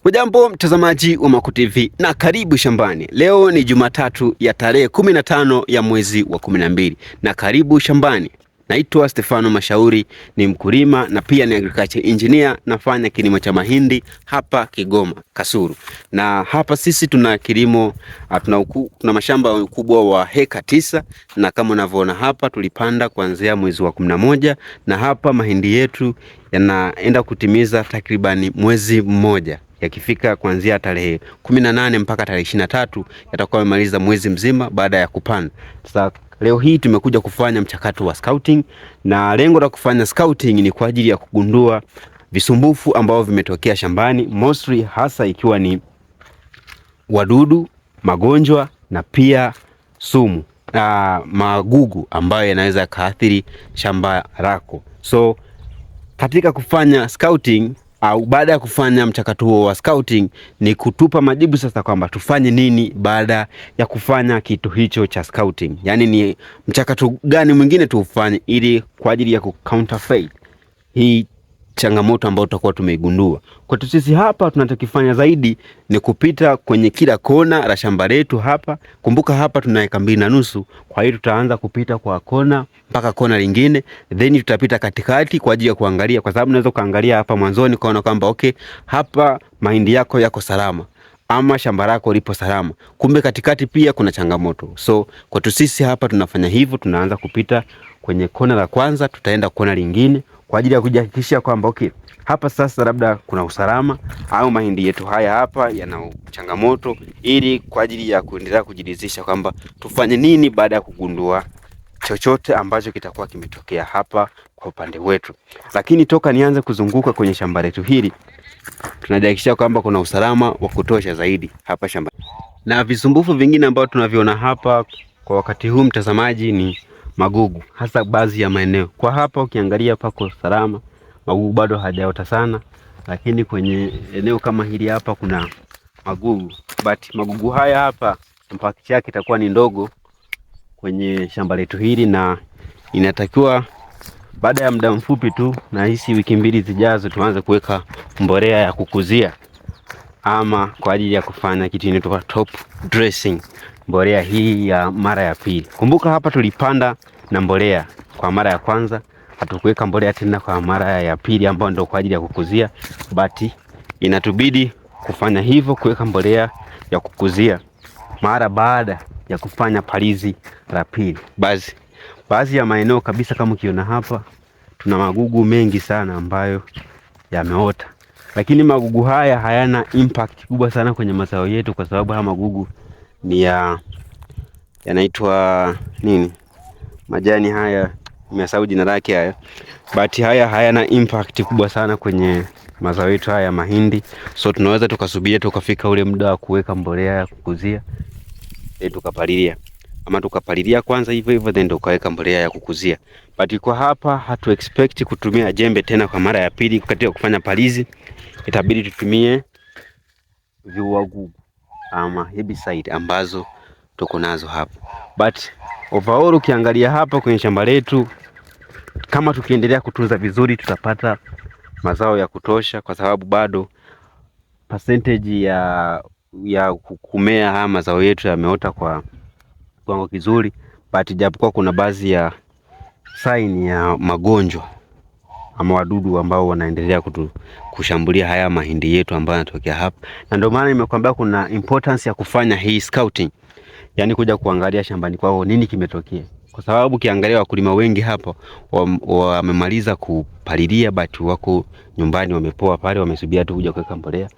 Hujambo mtazamaji wa Maco TV na karibu shambani. Leo ni Jumatatu ya tarehe 15 ya mwezi wa 12 na karibu shambani. Naitwa Stefano Mashauri, ni mkulima na pia ni agriculture engineer, nafanya kilimo cha mahindi hapa Kigoma Kasulu. Na hapa sisi tuna kilimo, tuna mashamba ukubwa wa heka 9 na kama unavyoona hapa tulipanda kuanzia mwezi wa 11 na hapa mahindi yetu yanaenda kutimiza takribani mwezi mmoja. Yakifika kuanzia tarehe 18 mpaka tarehe 23 yatakuwa yamemaliza mwezi mzima baada ya kupanda. Sasa leo hii tumekuja kufanya mchakato wa scouting, na lengo la kufanya scouting ni kwa ajili ya kugundua visumbufu ambao vimetokea shambani, mostly hasa ikiwa ni wadudu, magonjwa na pia sumu na magugu ambayo yanaweza kaathiri shamba lako. So katika kufanya scouting au baada ya kufanya mchakato huo wa scouting ni kutupa majibu sasa kwamba tufanye nini baada ya kufanya kitu hicho cha scouting. Yaani ni mchakato gani mwingine tuufanye ili kwa ajili ya kucounterfeit hii changamoto ambayo tutakuwa tumeigundua. Kwa sisi hapa tunachokifanya zaidi ni kupita kwenye kila kona la shamba letu hapa. Kumbuka hapa tuna eka 2.5, kwa hiyo tutaanza kupita kwa kona mpaka kona lingine, then tutapita katikati kwa ajili ya kuangalia, kwa sababu unaweza kuangalia hapa mwanzoni kaona kwamba okay, hapa mahindi yako yako salama ama shamba lako lipo salama, kumbe katikati pia kuna changamoto. So kwa sisi hapa tunafanya hivyo, tunaanza kupita kwenye kona la kwanza, tutaenda kona lingine kwa ajili ya kujihakikishia kwamba okay, hapa sasa labda kuna usalama au mahindi yetu haya hapa yana changamoto, ili kwa ajili ya kuendelea kujiridhisha kwamba tufanye nini baada ya kugundua chochote ambacho kitakuwa kimetokea hapa kwa upande wetu. Lakini toka nianze kuzunguka kwenye shamba letu hili, tunajihakikishia kwamba kuna usalama wa kutosha zaidi hapa shamba. Na visumbufu vingine ambao tunaviona hapa kwa wakati huu mtazamaji ni magugu, hasa baadhi ya maeneo. Kwa hapa ukiangalia pako salama, magugu bado hajaota sana, lakini kwenye eneo kama hili hapa kuna magugu. But magugu haya hapa impact yake itakuwa ni ndogo kwenye shamba letu hili, na inatakiwa baada ya muda mfupi tu, na hisi wiki 2 zijazo, tuanze kuweka mbolea ya kukuzia ama kwa ajili ya kufanya kitu inaitwa top dressing, mbolea hii ya mara ya pili. Kumbuka hapa tulipanda na mbolea kwa mara ya kwanza, hatukuweka mbolea tena kwa mara ya pili ambayo ndio kwa ajili ya kukuzia, but inatubidi kufanya hivyo, kuweka mbolea ya kukuzia mara baada ya kufanya palizi la pili. Baadhi ya maeneo kabisa kama ukiona hapa tuna magugu mengi sana ambayo yameota, lakini magugu haya hayana impact kubwa sana kwenye mazao yetu, kwa sababu haya magugu ni yanaitwa nini, majani haya, nimesahau jina lake haya, but haya hayana impact kubwa sana kwenye mazao yetu haya mahindi. So tunaweza tukasubiria tukafika ule muda wa kuweka mbolea ya kukuzia, tukapalilia, ama tukapalilia kwanza hivyo hivyo then tukaweka mbolea ya kukuzia. But kwa hapa hatu expect kutumia jembe tena kwa mara ya pili katika kufanya palizi, itabidi tutumie viuagugu ama herbicide ambazo tuko nazo hapa. But overall ukiangalia hapa kwenye shamba letu, kama tukiendelea kutunza vizuri tutapata mazao ya kutosha, kwa sababu bado percentage ya kumea haya mazao yetu yameota kwa kiwango kizuri, but japokuwa kuna baadhi ya sign ya magonjwa ama wadudu ambao wanaendelea kushambulia haya mahindi yetu ambayo yanatokea hapa. Na ndio maana nimekuambia kuna importance ya kufanya hii scouting, yani kuja kuangalia shambani kwao nini kimetokea, kwa sababu kiangalia wakulima wengi hapa wamemaliza kupalilia, but wako nyumbani wamepoa pale, wamesubiria tu kuja kuweka mbolea.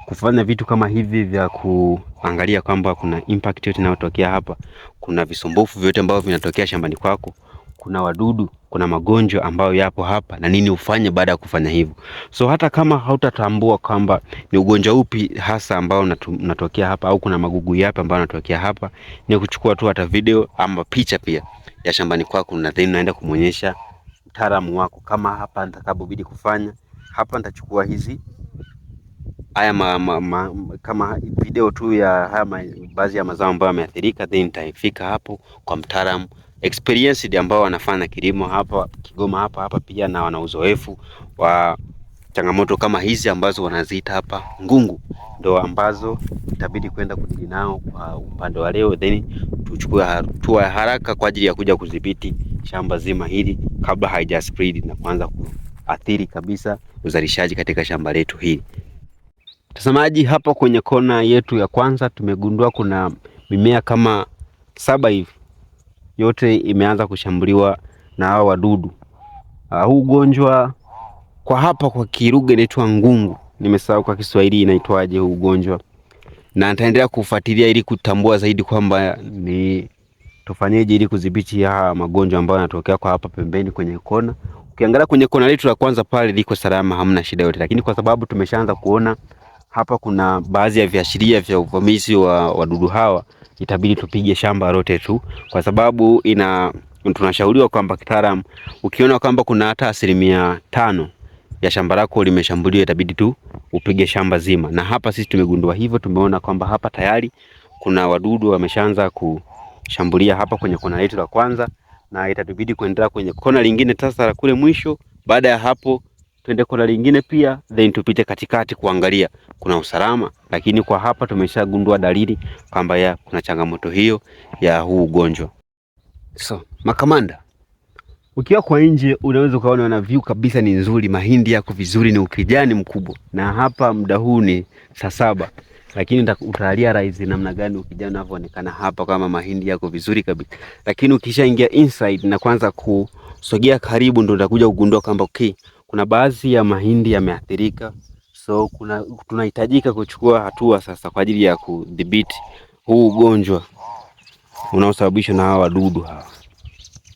Kufanya vitu kama hivi vya kuangalia kwamba kuna impact yote inayotokea hapa, kuna visumbufu vyote ambavyo vinatokea shambani kwako, kuna wadudu, kuna magonjwa ambayo yapo hapa, na nini ufanye baada ya kufanya hivyo. So hata kama hautatambua kwamba ni ugonjwa upi hasa ambao unatokea hapa au kuna magugu yapi ambayo yanatokea hapa, ni kuchukua tu hata video ama picha pia ya shambani kwako, na then naenda kumuonyesha mtaalamu wako. Kama hapa nitakapobidi kufanya hapa, nitachukua hizi haya kama video tu ya haya baadhi ya mazao ambayo yameathirika, then nitaifika hapo kwa mtaalamu experienced ambao wanafanya kilimo hapa Kigoma hapa pia, na wana uzoefu wa changamoto kama hizi ambazo wanaziita hapa ngungu. ndo ambazo itabidi kwenda kudili nao kwa upande wa leo, then tuchukue hatua ya haraka kwa ajili ya kuja kudhibiti shamba zima hili kabla haija spread na kuanza kuathiri kabisa uzalishaji katika shamba letu hili. Mtazamaji, hapa kwenye kona yetu ya kwanza tumegundua kuna mimea kama 7 hivi, yote imeanza kushambuliwa na hao wadudu. Huu ugonjwa kwa hapa kwa Kilugha inaitwa ngungu, nimesahau kwa Kiswahili inaitwaje huu ugonjwa, na nitaendelea kufuatilia ili kutambua zaidi kwamba ni tufanyeje ili kudhibiti haya magonjwa ambayo yanatokea kwa hapa pembeni kwenye kona. Ukiangalia kwenye kona letu la kwanza pale liko salama, hamna shida yote, lakini kwa sababu tumeshaanza kuona hapa kuna baadhi ya viashiria vya uvamizi wa wadudu hawa, itabidi tupige shamba lote tu, kwa sababu tunashauriwa kwamba kitaalamu, ukiona kwamba kuna hata 5% ya shamba lako limeshambuliwa, itabidi tu upige shamba zima. Na hapa sisi tumegundua hivyo, tumeona kwamba hapa tayari kuna wadudu wameshaanza kushambulia hapa kwenye kona letu la kwanza, na itatubidi kuendelea kwenye kona lingine sasa la kule mwisho. Baada ya hapo twende kona lingine pia, then tupite katikati kuangalia kuna usalama. Lakini kwa hapa tumeshagundua dalili kwamba kuna changamoto hiyo ya huu ugonjwa. So makamanda, ukiwa kwa nje unaweza ukaona na view kabisa ni nzuri, mahindi yako vizuri, ni ukijani mkubwa, na hapa muda huu ni saa 7, lakini utalia rais namna gani ukijani unavyoonekana hapa, kama mahindi yako vizuri kabisa. Lakini ukishaingia inside na kwanza kusogea karibu, ndio utakuja kugundua kwamba okay, kuna baadhi ya mahindi yameathirika. So tunahitajika kuchukua hatua sasa kwa ajili ya kudhibiti huu ugonjwa unaosababishwa na hawa wadudu hawa.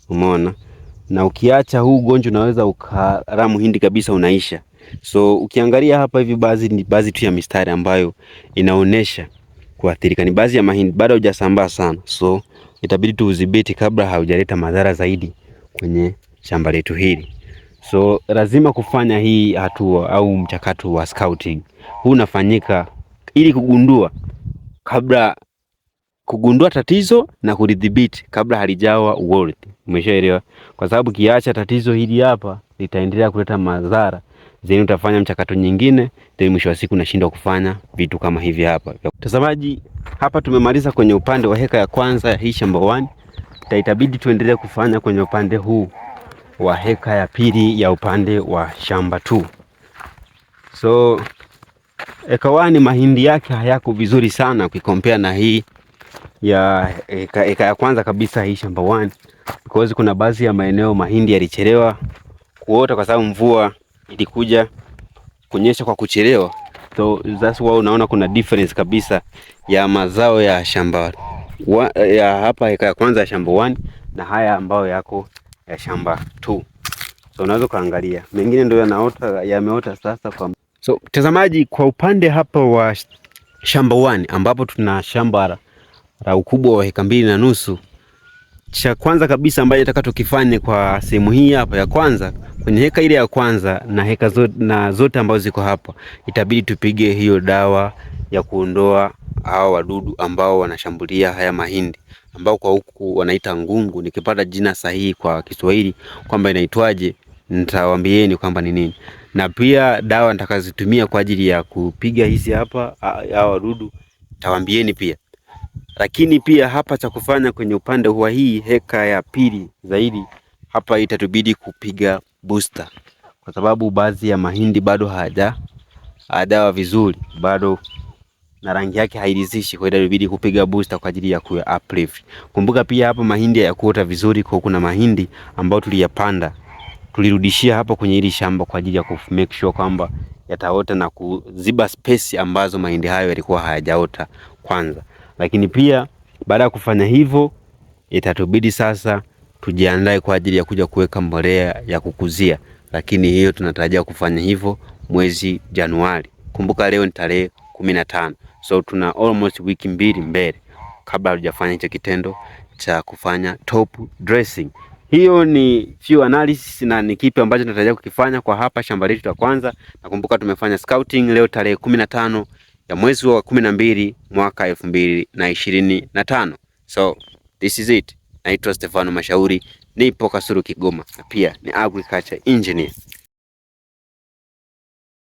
Umeona? Na ukiacha huu ugonjwa unaweza ukala mahindi kabisa unaisha. So ukiangalia hapa hivi baadhi tu ya mistari ambayo inaonesha kuathirika, ni baadhi ya mahindi bado hujasambaa sana. So itabidi tuudhibiti kabla haujaleta madhara zaidi kwenye shamba letu hili. So lazima kufanya hii hatua au mchakato wa scouting. Huu unafanyika ili kugundua tatizo na kulidhibiti kabla halijawa world. Umeshaelewa? Kwa sababu kiacha tatizo hili hapa litaendelea kuleta madhara, zeni utafanya mchakato nyingine, then mwisho wa siku unashindwa kufanya vitu kama hivi hapa. Mtazamaji, hapa tumemaliza kwenye upande wa heka ya kwanza ya hii shamba 1. Itabidi tuendelee kufanya kwenye upande huu wa heka ya pili ya upande wa shamba 2. So heka 1 mahindi yake hayako vizuri sana ukikompea na hii ya heka ya kwanza kabisa, hii shamba 1, because kuna baadhi ya maeneo mahindi yalichelewa kuota kwa sababu mvua ilikuja kunyesha kwa kuchelewa. So that's why unaona kuna difference kabisa ya mazao ya shamba ya hapa heka ya kwanza ya shamba 1 na haya ambayo yako ya shamba 2. So unaweza kaangalia mengine ndio yameota sasa kwa. So mtazamaji, kwa upande hapa wa shamba 1 ambapo tuna shamba la ukubwa wa heka 2.5, cha kwanza kabisa ambayo nataka tukifanye kwa sehemu hii hapa ya kwanza, kwenye heka ile ya kwanza na heka zote ambazo ziko hapa, itabidi tupige hiyo dawa ya kuondoa hao wadudu ambao wanashambulia haya mahindi, ambao kwa huku wanaita ngungu. Nikipata jina sahihi kwa Kiswahili kwamba inaitwaje, nitawaambieni kwamba ni nini. Na pia dawa nitakazitumia kwa ajili ya kupiga hizi hapa hao wadudu nitawaambieni pia. Lakini pia hapa cha kufanya kwenye upande wa hii heka ya pili zaidi, hapa itatubidi kupiga booster, kwa sababu baadhi ya mahindi bado hajawa vizuri, bado na rangi yake hairidhishi, kwa hiyo itabidi kupiga booster kwa ajili ya ku uplift. Kumbuka pia hapa mahindi hayakuota vizuri, kwa kuna mahindi ambayo tuliyapanda tulirudishia hapa kwenye hili shamba kwa ajili ya ku make sure kwamba yataota na kuziba space ambazo mahindi hayo yalikuwa hayajaota kwanza. Lakini pia baada ya kufanya hivyo, itatubidi sasa tujiandae kwa ajili ya kuja kuweka mbolea ya kukuzia, lakini hiyo tunatarajia kufanya hivyo mwezi Januari. Kumbuka leo ni tarehe 15, so tuna almost wiki 2 mbele kabla hatujafanya hicho kitendo cha kufanya top dressing. Hiyo ni few analysis na ni kipi ambacho tunatarajia kukifanya kwa hapa shamba letu la kwanza. Nakumbuka tumefanya scouting leo tarehe 15 ya mwezi wa 12 mwaka 2025. So this is it. Naitwa Stefano Mashauri, nipo Kasulu Kigoma, na pia ni agriculture engineer.